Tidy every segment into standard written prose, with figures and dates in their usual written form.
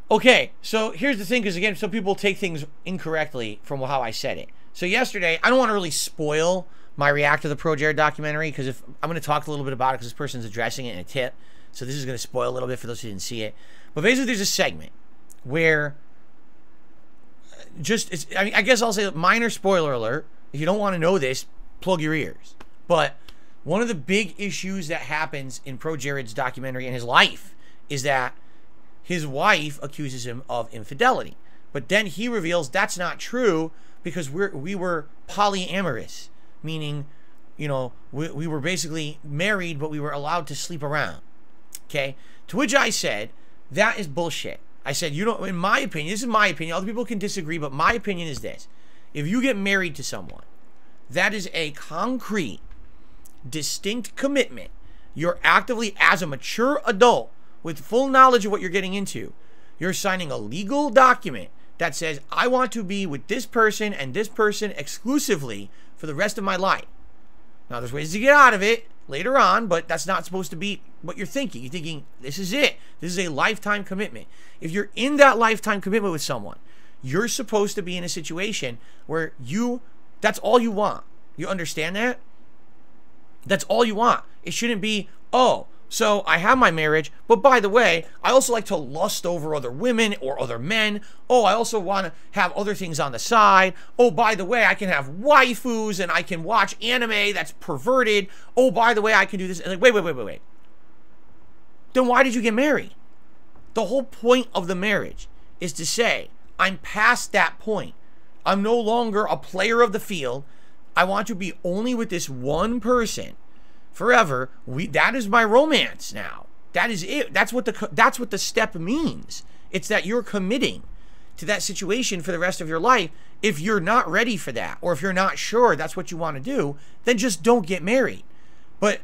Okay, so here's the thing, because again, some people take things incorrectly from how I said it. So yesterday, I don't want to really spoil my react to the Pro Jared documentary, because if I'm going to talk a little bit about it, because this person's addressing it in a tip, so this is going to spoil a little bit for those who didn't see it. But basically, there's a segment where I guess I'll say minor spoiler alert. If you don't want to know this, plug your ears. But one of the big issues that happens in Pro Jared's documentary in his life is that his wife accuses him of infidelity. But then he reveals that's not true, because we were polyamorous, meaning, you know, we were basically married, but we were allowed to sleep around. Okay? To which I said, that is bullshit. I said, you know, in my opinion, this is my opinion, other people can disagree, but my opinion is this. If you get married to someone, that is a concrete, distinct commitment. You're actively, as a mature adult, with full knowledge of what you're getting into, you're signing a legal document that says, I want to be with this person and this person exclusively for the rest of my life. Now, there's ways to get out of it later on, but that's not supposed to be what you're thinking. You're thinking, this is it. This is a lifetime commitment. If you're in that lifetime commitment with someone, you're supposed to be in a situation where that's all you want. You understand that? That's all you want. It shouldn't be, oh, so I have my marriage, but by the way, I also like to lust over other women or other men. Oh, I also want to have other things on the side. Oh, by the way, I can have waifus and I can watch anime that's perverted. Oh, by the way, I can do this. Like, wait. Then why did you get married? The whole point of the marriage is to say, I'm past that point. I'm no longer a player of the field. I want to be only with this one person forever. That is my romance now. That is it. That's what the step means. It's that you're committing to that situation for the rest of your life. If you're not ready for that, or if you're not sure that's what you want to do, then just don't get married. But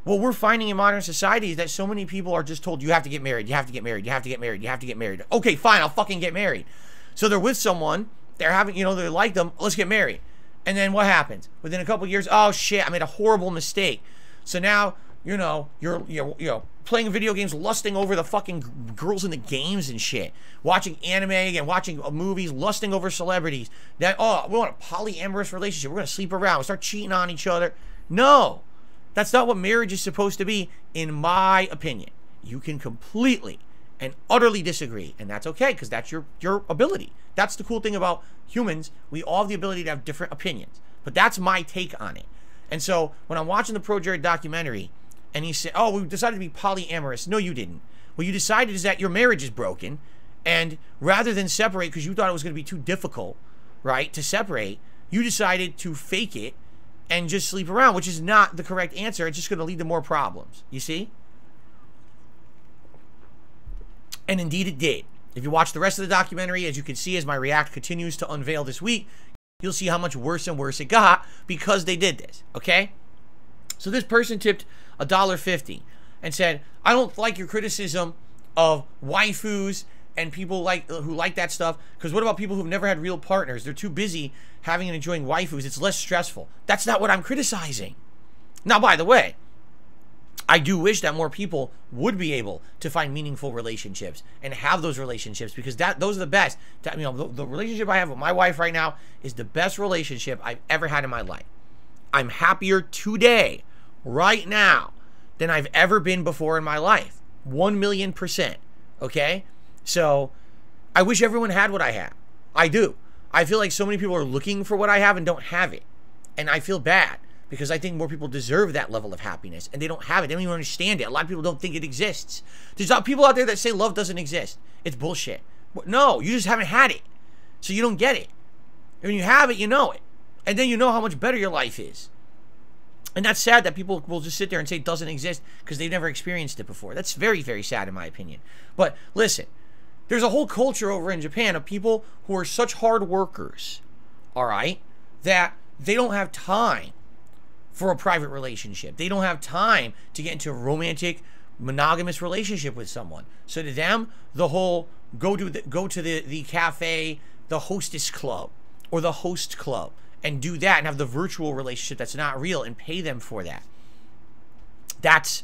what we're finding in modern society is that so many people are just told, you have to get married, you have to get married, you have to get married, you have to get married. Okay, fine, I'll fucking get married. So they're with someone, they're having, you know, they like them, let's get married. And then what happens? Within a couple of years, oh shit, I made a horrible mistake. So now, you know, you're playing video games, lusting over the fucking girls in the games and shit. Watching anime and watching movies, lusting over celebrities. That, oh, we want a polyamorous relationship. We're going to sleep around. We start cheating on each other. No, that's not what marriage is supposed to be, in my opinion. You can completely and utterly disagree, and that's okay, because that's your ability. That's the cool thing about humans. We all have the ability to have different opinions. But that's my take on it. And so when I'm watching the Pro Jared documentary, and he said, oh, we decided to be polyamorous. No, you didn't. What you decided is that your marriage is broken, and rather than separate because you thought it was going to be too difficult, right, to separate, you decided to fake it and just sleep around, which is not the correct answer. It's just going to lead to more problems. You see? And indeed it did. If you watch the rest of the documentary, as you can see, as my react continues to unveil this week, you'll see how much worse and worse it got because they did this, okay? So this person tipped $1.50 and said, I don't like your criticism of waifus and people who like that stuff, because what about people who've never had real partners? They're too busy having and enjoying waifus. It's less stressful. That's not what I'm criticizing. Now, by the way, I do wish that more people would be able to find meaningful relationships and have those relationships, because those are the best. You know, the relationship I have with my wife right now is the best relationship I've ever had in my life. I'm happier today, right now, than I've ever been before in my life. 1,000,000%. Okay? So, I wish everyone had what I have. I do. I feel like so many people are looking for what I have and don't have it. And I feel bad, because I think more people deserve that level of happiness, and they don't have it. They don't even understand it. A lot of people don't think it exists. There's people out there that say love doesn't exist. It's bullshit. No, you just haven't had it. So you don't get it. When you have it, you know it. And then you know how much better your life is. And that's sad that people will just sit there and say it doesn't exist because they've never experienced it before. That's very, very sad in my opinion. But listen, there's a whole culture over in Japan of people who are such hard workers, all right, that they don't have time for a private relationship. They don't have time to get into a romantic, monogamous relationship with someone. So to them, the whole go to the cafe, the hostess club, or the host club, and do that and have the virtual relationship that's not real and pay them for that. That's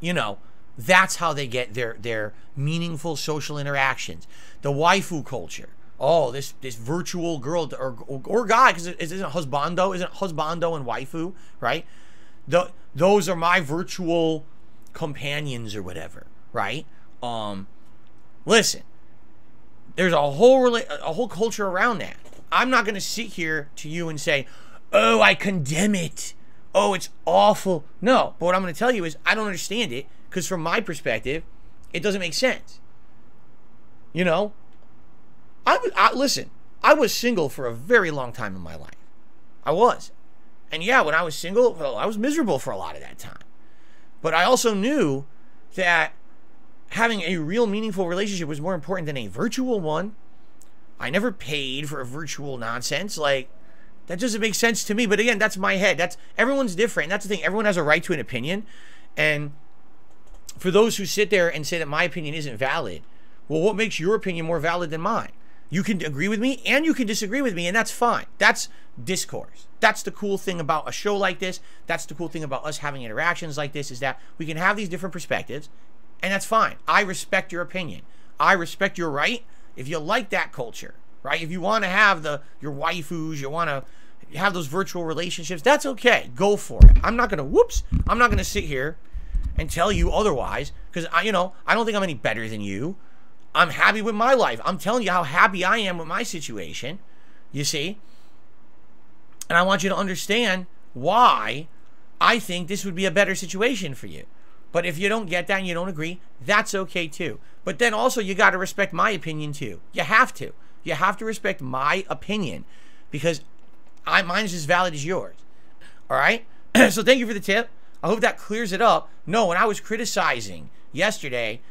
you know, that's how they get their meaningful social interactions. The waifu culture. Oh, this virtual girl or guy, because it isn't husbando, isn't husbando and waifu, right? Those are my virtual companions or whatever, right? Listen, there's a whole culture around that. I'm not going to sit here to you and say, oh, I condemn it. Oh, it's awful. No, but what I'm going to tell you is I don't understand it, because from my perspective, it doesn't make sense. You know? Listen, I was single for a very long time in my life. I was. And yeah, when I was single, well, I was miserable for a lot of that time. But I also knew that having a real meaningful relationship was more important than a virtual one. I never paid for a virtual nonsense. Like, that doesn't make sense to me. But again, that's my head. Everyone's different. That's the thing. Everyone has a right to an opinion. And for those who sit there and say that my opinion isn't valid, well, what makes your opinion more valid than mine? You can agree with me and you can disagree with me, and that's fine. That's discourse. That's the cool thing about a show like this. That's the cool thing about us having interactions like this, is that we can have these different perspectives, and that's fine. I respect your opinion. I respect your right. If you like that culture, right? If you want to have your waifus, you want to have those virtual relationships, that's okay. Go for it. I'm not going to, I'm not going to sit here and tell you otherwise, because I don't think I'm any better than you. I'm happy with my life. I'm telling you how happy I am with my situation, you see? And I want you to understand why I think this would be a better situation for you. But if you don't get that and you don't agree, that's okay too. But then also you got to respect my opinion too. You have to. You have to respect my opinion, because mine is as valid as yours. All right? So thank you for the tip. I hope that clears it up. No, when I was criticizing yesterday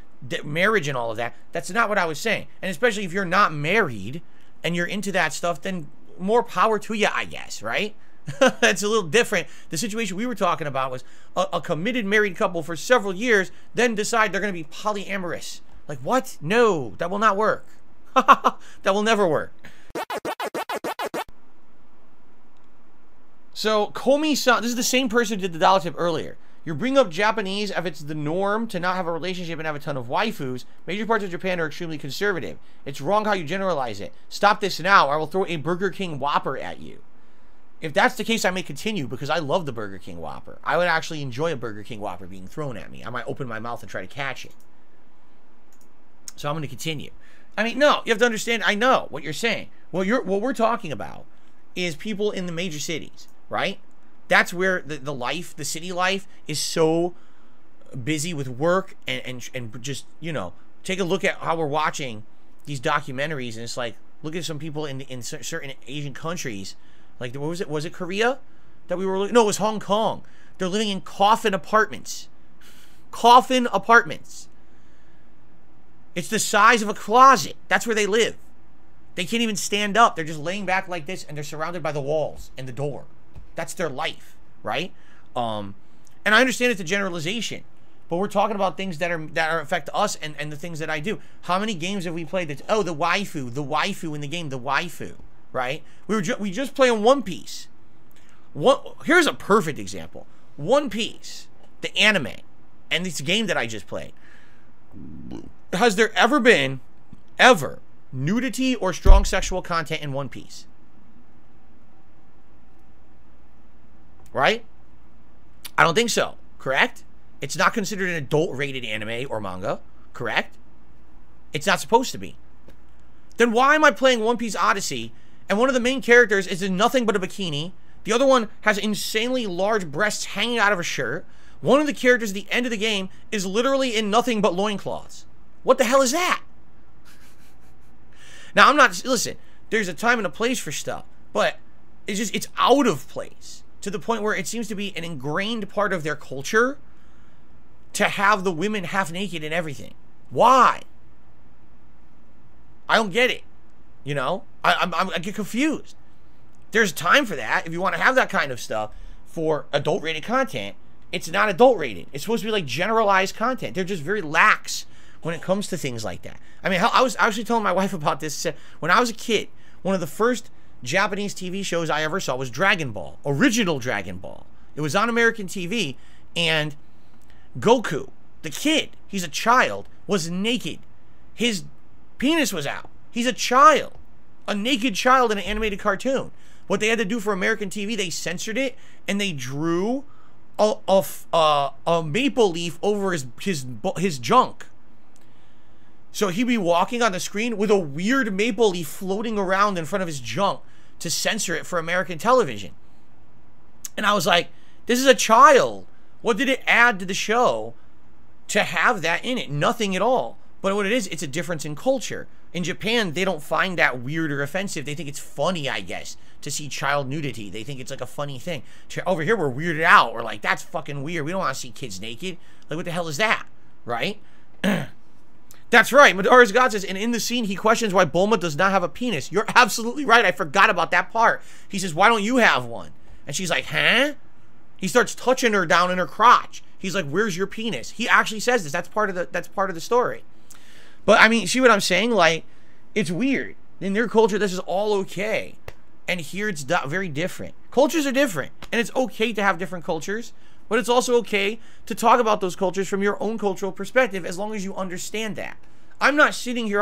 marriage and all of that, that's not what I was saying. And especially if you're not married and you're into that stuff, then more power to you, I guess, right? That's a little different. The situation we were talking about was a committed married couple for several years then decide they're going to be polyamorous. Like, what? No, that will not work. That will never work. So Komi-san, this is the same person who did the dollar tip earlier. You bring up Japanese if it's the norm to not have a relationship and have a ton of waifus. Major parts of Japan are extremely conservative. It's wrong how you generalize it. Stop this now, or I will throw a Burger King Whopper at you. If that's the case, I may continue, because I love the Burger King Whopper. I would actually enjoy a Burger King Whopper being thrown at me. I might open my mouth and try to catch it. So I'm going to continue. I mean, no, you have to understand, I know what you're saying. What we're talking about is people in the major cities, right? That's where the city life is so busy with work and just, take a look at how we're watching these documentaries, and it's like, look at some people in certain Asian countries, like, what was it? Was it Korea that we were looking? No, it was Hong Kong. They're living in coffin apartments. Coffin apartments. It's the size of a closet. That's where they live. They can't even stand up. They're just laying back like this, and they're surrounded by the walls and the door. That's their life, right? And I understand it's a generalization, but we're talking about things that affect us and the things that I do. How many games have we played that's, oh, the waifu in the game, the waifu, right? We just play on One Piece. Here's a perfect example. One Piece, the anime, and this game that I just played. Has there ever been, nudity or strong sexual content in One Piece? Right? I don't think so. Correct? It's not considered an adult-rated anime or manga. Correct? It's not supposed to be. Then why am I playing One Piece Odyssey, and one of the main characters is in nothing but a bikini? The other one has insanely large breasts hanging out of a shirt. One of the characters at the end of the game is literally in nothing but loincloths. What the hell is that? Now, listen, there's a time and a place for stuff, but it's out of place. To the point where it seems to be an ingrained part of their culture to have the women half naked and everything. Why? I don't get it. I get confused. There's time for that. If you want to have that kind of stuff for adult rated content, it's not adult rated. It's supposed to be like generalized content. They're just very lax when it comes to things like that. I mean, I was actually telling my wife about this. When I was a kid, one of the first Japanese TV shows I ever saw was Dragon Ball, original Dragon Ball. It was on American TV, and Goku, the kid, he's a child, was naked. His penis was out. He's a child. A naked child in an animated cartoon. What they had to do for American TV, they censored it, and they drew a maple leaf over his junk. So he'd be walking on the screen with a weird maple leaf floating around in front of his junk to censor it for American television. And I was like, this is a child. What did it add to the show to have that in it? Nothing at all. But what it is, it's a difference in culture. In Japan, they don't find that weird or offensive. They think it's funny, I guess, to see child nudity. They think it's like a funny thing. Over here, we're weirded out. We're like, that's fucking weird. We don't want to see kids naked. Like, what the hell is that? Right? That's right. Madara's God says, and in the scene, he questions why Bulma does not have a penis. You're absolutely right. I forgot about that part. He says, why don't you have one? And she's like, huh? He starts touching her down in her crotch. He's like, where's your penis? He actually says this. That's part of the story. But I mean, see what I'm saying? Like, it's weird. In their culture, this is all okay. And here it's very different. Cultures are different. And it's okay to have different cultures. But it's also okay to talk about those cultures from your own cultural perspective, as long as you understand that. I'm not standing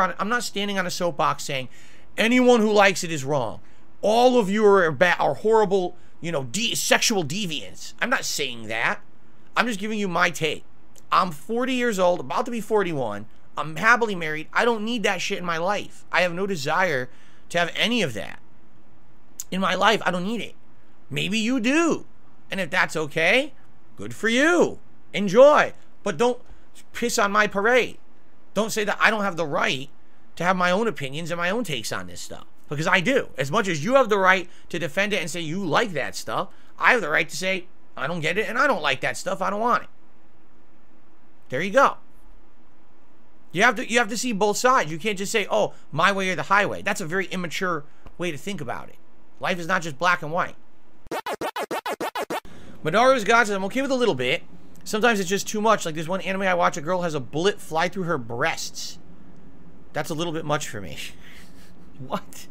on a soapbox saying anyone who likes it is wrong. All of you are horrible, you know, sexual deviants. I'm not saying that. I'm just giving you my take. I'm 40 years old, about to be 41. I'm happily married. I don't need that shit in my life. I have no desire to have any of that in my life. I don't need it. Maybe you do. And if that's okay, good for you. Enjoy. But don't piss on my parade. Don't say that I don't have the right to have my own opinions and my own takes on this stuff. Because I do. As much as you have the right to defend it and say you like that stuff, I have the right to say I don't get it and I don't like that stuff. I don't want it. There you go. You have to see both sides. You can't just say, oh, my way or the highway. That's a very immature way to think about it. Life is not just black and white. Madara's God says, I'm okay with a little bit. Sometimes it's just too much. Like this one anime I watch, a girl has a bullet fly through her breasts. That's a little bit much for me. What?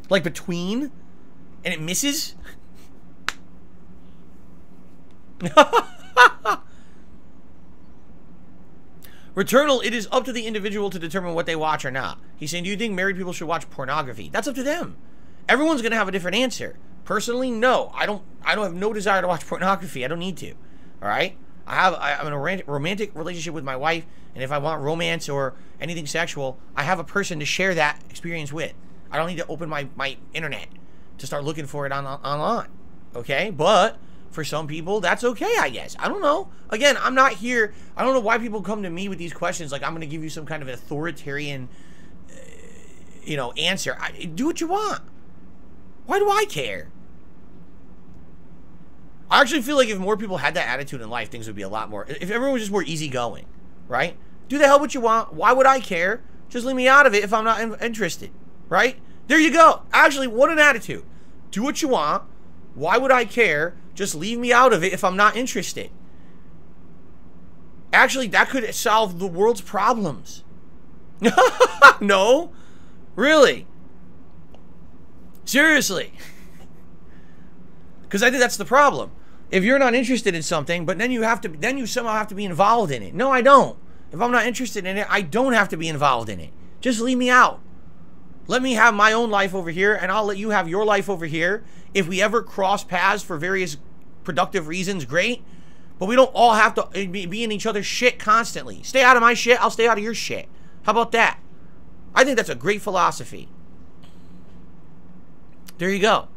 Like between? And it misses? Returnal, it is up to the individual to determine what they watch or not. He's saying, do you think married people should watch pornography? That's up to them. Everyone's going to have a different answer. Personally, no. I don't have no desire to watch pornography. I don't need to. All right? I'm in a romantic relationship with my wife, and if I want romance or anything sexual, I have a person to share that experience with. I don't need to open my internet to start looking for it online. Okay? But for some people, that's okay, I guess. I don't know. Again, I'm not here. I don't know why people come to me with these questions like I'm going to give you some kind of authoritarian, answer. Do what you want. Why do I care? I actually feel like if more people had that attitude in life, things would be a lot more. If everyone was just more easygoing, right? Do the hell what you want. Why would I care? Just leave me out of it if I'm not interested, right? There you go. Actually, what an attitude. Do what you want. Why would I care? Just leave me out of it if I'm not interested. Actually, that could solve the world's problems. No? Really? Seriously. Because I think that's the problem. If you're not interested in something, but then you somehow have to be involved in it. No, I don't. If I'm not interested in it, I don't have to be involved in it. Just leave me out. Let me have my own life over here, and I'll let you have your life over here. If we ever cross paths for various productive reasons, great. But we don't all have to be in each other's shit constantly. Stay out of my shit, I'll stay out of your shit. How about that? I think that's a great philosophy. There you go.